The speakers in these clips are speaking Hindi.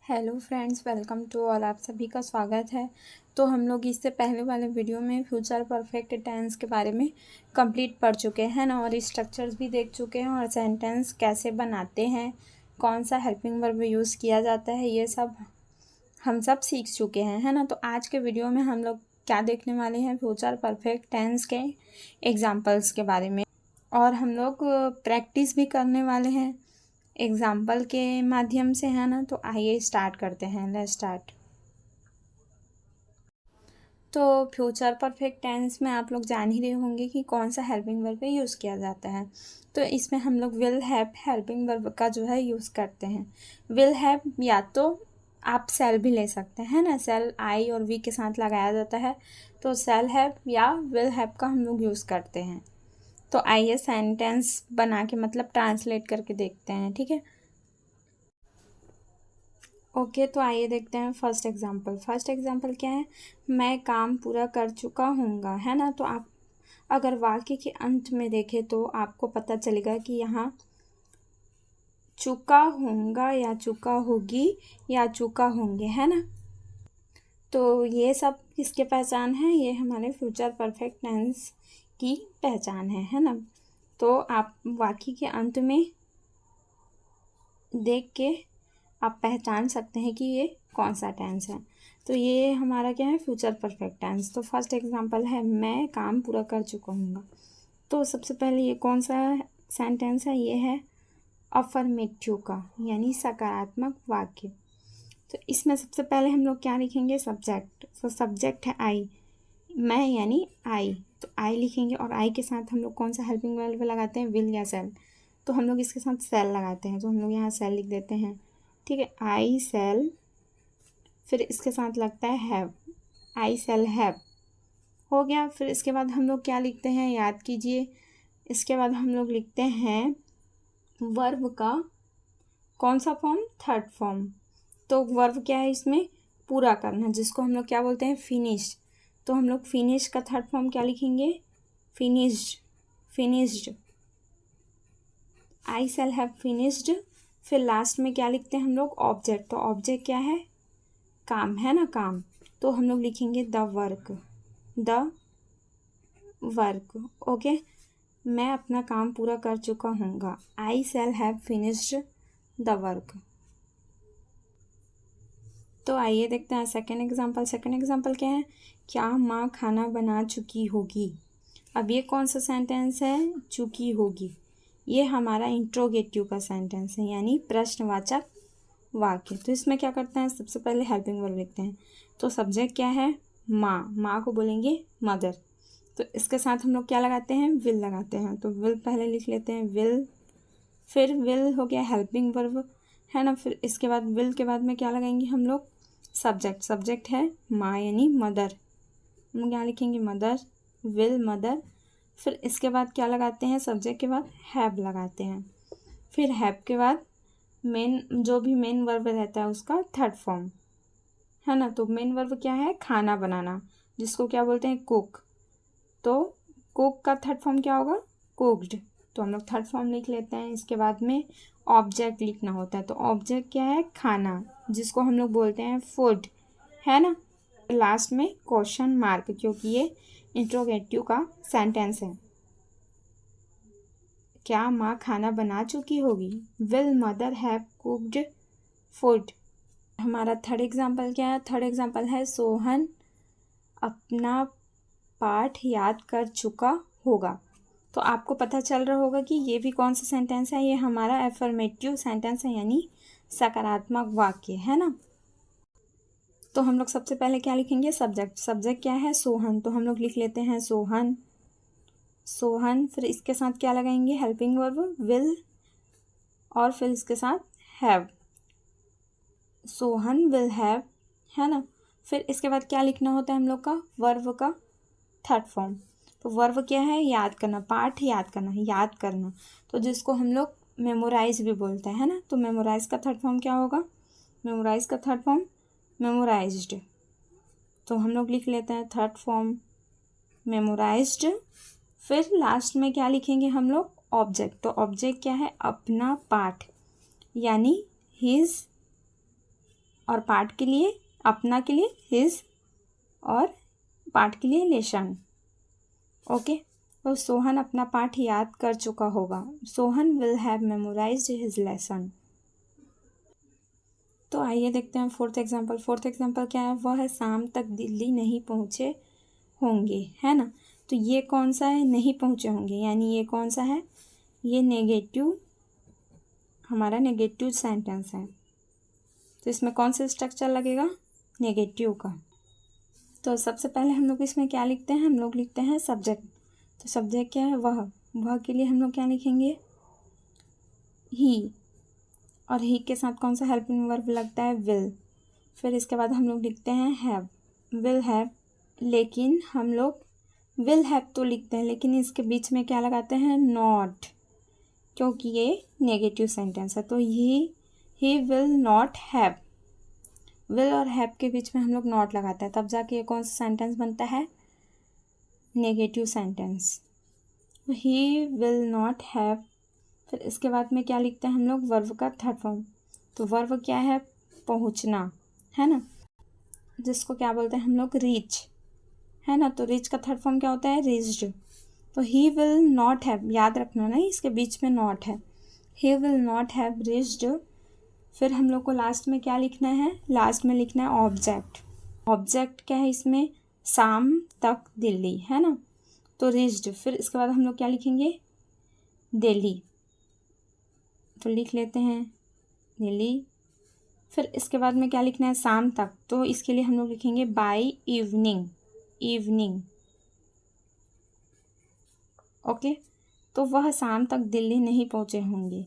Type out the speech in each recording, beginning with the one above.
Hello friends, welcome to all. आप सभी का स्वागत है। तो हम लोग इससे पहले वाले वीडियो में फ्यूचर परफेक्ट टेंस के बारे में कंप्लीट पढ़ चुके हैं ना, और स्ट्रक्चर्स भी देख चुके हैं, और सेंटेंस कैसे बनाते हैं, कौन सा हेल्पिंग वर्ब यूज़ किया जाता है, ये सब हम सब सीख चुके हैं, है ना। तो आज के वीडियो में हम लोग क्या देखने वाले हैं, फ्यूचर परफेक्ट टेंस के एग्जाम्पल्स के बारे में, और हम लोग प्रैक्टिस भी करने वाले हैं एग्जाम्पल के माध्यम से, है ना। तो आइए स्टार्ट करते हैं। Let's start. तो फ्यूचर परफेक्ट टेंस में आप लोग जान ही रहे होंगे कि कौन सा हेल्पिंग वर्ब यूज़ किया जाता है। तो इसमें हम लोग विल हैव हेल्पिंग वर्ब का जो है यूज़ करते हैं। विल हैव या तो आप सेल भी ले सकते हैं ना, सेल आई और वी के साथ लगाया जाता है, तो सेल हैव या विल हैव का हम लोग यूज़ करते हैं। तो आइए सेंटेंस बना के मतलब ट्रांसलेट करके देखते हैं, ठीक है। ओके, तो आइए देखते हैं फर्स्ट एग्जांपल क्या है, मैं काम पूरा कर चुका हूँगा, है ना। तो आप अगर वाक्य के अंत में देखें तो आपको पता चलेगा कि यहाँ चुका होगा या चुका होगी या चुका होंगे, है ना। तो ये सब किसके पहचान है, ये हमारे फ्यूचर परफेक्ट टेंस की पहचान है ना। तो आप वाक्य के अंत में देख के आप पहचान सकते हैं कि ये कौन सा टेंस है। तो ये हमारा क्या है, फ्यूचर परफेक्ट टेंस। तो फर्स्ट एग्जांपल है, मैं काम पूरा कर चुका हूँगा। तो सबसे पहले ये कौन सा सेंटेंस है, ये है अफर्मेटिव का, यानी सकारात्मक वाक्य। तो इसमें सबसे पहले हम लोग क्या लिखेंगे, सब्जेक्ट। तो सब्जेक्ट है आई, मैं यानी आई, तो आई लिखेंगे, और आई के साथ हम लोग कौन सा हेल्पिंग वर्ब लगाते हैं, विल या सेल। तो हम लोग इसके साथ सेल लगाते हैं, तो हम लोग यहाँ सेल लिख देते हैं, ठीक है। आई सेल, फिर इसके साथ लगता है हैव, आई सेल हैव, हो गया। फिर इसके बाद हम लोग क्या लिखते हैं, याद कीजिए, इसके बाद हम लोग लिखते हैं वर्ब का कौन सा फॉर्म, थर्ड फॉर्म। तो वर्ब क्या है, इसमें पूरा करना, जिसको हम लोग क्या बोलते हैं, फिनिश। तो हम लोग फिनिश का थर्ड फॉर्म क्या लिखेंगे, finished. I shall have finished. फिर लास्ट में क्या लिखते हैं हम लोग, ऑब्जेक्ट। तो ऑब्जेक्ट क्या है, काम, है ना, काम। तो हम लोग लिखेंगे द वर्क, ओके। मैं अपना काम पूरा कर चुका हूँगा, I shall have finished the work. तो आइए देखते हैं सेकेंड एग्जांपल क्या है, क्या माँ खाना बना चुकी होगी। अब ये कौन सा सेंटेंस है, चुकी होगी। ये हमारा इंट्रोगेटिव का सेंटेंस है, यानी प्रश्नवाचक वाक्य। तो इसमें क्या करते हैं, सबसे पहले हेल्पिंग वर्ब लिखते हैं। तो सब्जेक्ट क्या है, माँ को बोलेंगे मदर। तो इसके साथ हम लोग क्या लगाते हैं, विल लगाते हैं। तो विल पहले लिख लेते हैं, विल, फिर विल हो गया हेल्पिंग वर्ब, है ना। फिर इसके बाद विल के बाद में क्या लगाएंगे हम लोग, सब्जेक्ट है माँ यानी मदर, हम क्या लिखेंगे, मदर, विल मदर। फिर इसके बाद क्या लगाते हैं, सब्जेक्ट के बाद हैव लगाते हैं। फिर हैव के बाद मेन, जो भी मेन वर्ब रहता है उसका थर्ड फॉर्म, है ना। तो मेन वर्ब क्या है, खाना बनाना, जिसको क्या बोलते हैं, कुक। तो कुक का थर्ड फॉर्म क्या होगा, कुक्ड। तो हम लोग थर्ड फॉर्म लिख लेते हैं। इसके बाद में ऑब्जेक्ट लिखना होता है। तो ऑब्जेक्ट क्या है, खाना, जिसको हम लोग बोलते हैं फूड, है ना। लास्ट में क्वेश्चन मार्क, क्योंकि ये इंट्रोगेटिव का सेंटेंस है। क्या माँ खाना बना चुकी होगी, will mother have cooked food. हमारा थर्ड एग्जांपल क्या है, थर्ड एग्जांपल है, सोहन अपना पाठ याद कर चुका होगा। तो आपको पता चल रहा होगा कि ये भी कौन सा सेंटेंस है, ये हमारा एफर्मेटिव सेंटेंस है, यानी सकारात्मक वाक्य, है ना। तो हम लोग सबसे पहले क्या लिखेंगे, सब्जेक्ट क्या है, सोहन। तो हम लोग लिख लेते हैं सोहन। फिर इसके साथ क्या लगाएंगे, हेल्पिंग वर्ब विल, और फिर इसके साथ हैव, सोहन विल हैव, है ना। फिर इसके बाद क्या लिखना होता है हम लोग का, वर्ब का थर्ड फॉर्म। तो वर्ब क्या है, याद करना, पाठ याद करना। तो जिसको हम लोग मेमोराइज भी बोलते हैं, है ना। तो मेमोराइज का थर्ड फॉर्म क्या होगा, मेमोराइज्ड। तो हम लोग लिख लेते हैं थर्ड फॉर्म मेमोराइज्ड। फिर लास्ट में क्या लिखेंगे हम लोग, ऑब्जेक्ट। तो ऑब्जेक्ट क्या है, अपना पाठ, यानी हिज और पार्ट के लिए अपना के लिए हिज और पार्ट के लिए लेसन। ओके, तो सोहन अपना पाठ याद कर चुका होगा। Sohan will have memorised his lesson. तो आइए देखते हैं फोर्थ एग्जांपल। फोर्थ एग्जांपल क्या है? वह शाम तक दिल्ली नहीं पहुँचे होंगे, है ना। तो ये कौन सा है? नहीं पहुँचे होंगे, यानी ये कौन सा है? ये नेगेटिव, हमारा नेगेटिव सेंटेंस है। तो इसमें कौन सा स्ट्रक्चर लगेगा? नेगेटिव का। तो सबसे पहले हम लोग इसमें क्या लिखते हैं? हम लोग लिखते हैं सब्जेक्ट। तो सब्जेक्ट क्या है? वह के लिए हम लोग क्या लिखेंगे? ही। और ही के साथ कौन सा हेल्पिंग वर्ब लगता है? विल। फिर इसके बाद हम लोग लिखते हैं हैव, विल हैव। लेकिन हम लोग विल हैव तो लिखते हैं, लेकिन इसके बीच में क्या लगाते हैं? नॉट, क्योंकि ये नेगेटिव सेंटेंस है। तो he will not have, will और हैव के बीच में हम लोग नॉट लगाते हैं, तब जाके ये कौन सा सेंटेंस बनता है? Negative sentence. He will not have. फिर इसके बाद में क्या लिखते हैं हम लोग? वर्ब का थर्ड फॉर्म। तो वर्ब क्या है? पहुंचना, है ना, जिसको क्या बोलते हैं हम लोग? रीच, है ना। तो रीच का थर्ड फॉर्म क्या होता है? रीच्ड। तो ही विल नॉट हैव, याद रखना ना, इसके बीच में नॉट है। He will not have reached. फिर हम लोग को लास्ट में क्या लिखना है? लास्ट में लिखना है ऑब्जेक्ट। ऑब्जेक्ट क्या है इसमें? शाम तक दिल्ली, है ना। तो रीच्ड। फिर इसके बाद हम लोग क्या लिखेंगे? दिल्ली। तो लिख लेते हैं दिल्ली। फिर इसके बाद में क्या लिखना है? शाम तक। तो इसके लिए हम लोग लिखेंगे बाय इवनिंग, इवनिंग। ओके, तो वह शाम तक दिल्ली नहीं पहुंचे होंगे।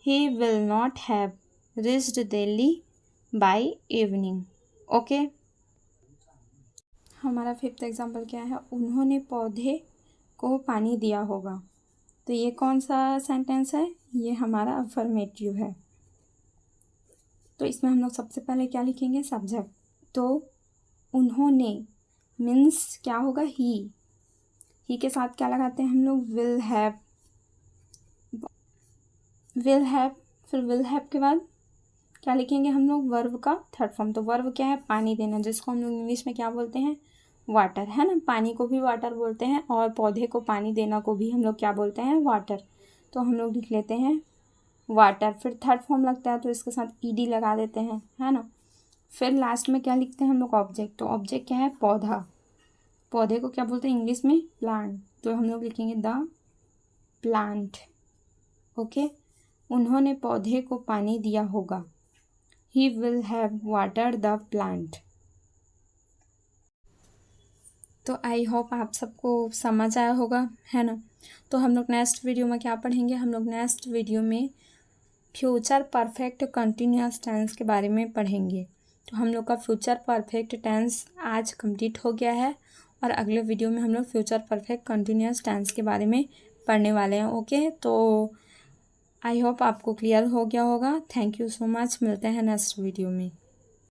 He will not have reached Delhi by evening. Okay, हमारा फिफ्थ एग्जाम्पल क्या है? उन्होंने पौधे को पानी दिया होगा। तो ये कौन सा सेंटेंस है? ये हमारा अफर्मेटिव है। तो इसमें हम लोग सबसे पहले क्या लिखेंगे? सब्जेक्ट। तो उन्होंने मीन्स क्या होगा? ही के साथ क्या लगाते हैं हम लोग? Will have, will have. फिर विल हैव के बाद क्या लिखेंगे हम लोग? वर्ब का थर्ड फॉर्म। तो वर्ब क्या है? पानी देना, जिसको हम लोग इंग्लिश में क्या बोलते हैं? वाटर, है ना। पानी को भी वाटर बोलते हैं और पौधे को पानी देना को भी हम लोग क्या बोलते हैं? वाटर। तो हम लोग लिख लेते हैं वाटर। फिर थर्ड फॉर्म लगता है तो इसके साथ ईडी लगा देते हैं, है ना। फिर लास्ट में क्या लिखते हैं हम लोग? ऑब्जेक्ट। तो ऑब्जेक्ट क्या है? पौधा। पौधे को क्या बोलते हैं इंग्लिश में? प्लांट। तो हम लोग लिखेंगे द प्लांट। ओके, उन्होंने पौधे को पानी दिया होगा। He will have watered the plant. तो आई होप आप सबको समझ आया होगा, है ना। तो हम लोग नेक्स्ट वीडियो में क्या पढ़ेंगे? हम लोग नेक्स्ट वीडियो में फ्यूचर परफेक्ट कंटिन्यूअस टेंस के बारे में पढ़ेंगे। तो हम लोग का फ्यूचर परफेक्ट टेंस आज कंप्लीट हो गया है और अगले वीडियो में हम लोग फ्यूचर परफेक्ट कंटिन्यूअस टेंस के बारे में पढ़ने वाले हैं। ओके, तो आई होप आपको क्लियर हो गया होगा। Thank you so much. मिलते हैं नेक्स्ट वीडियो में।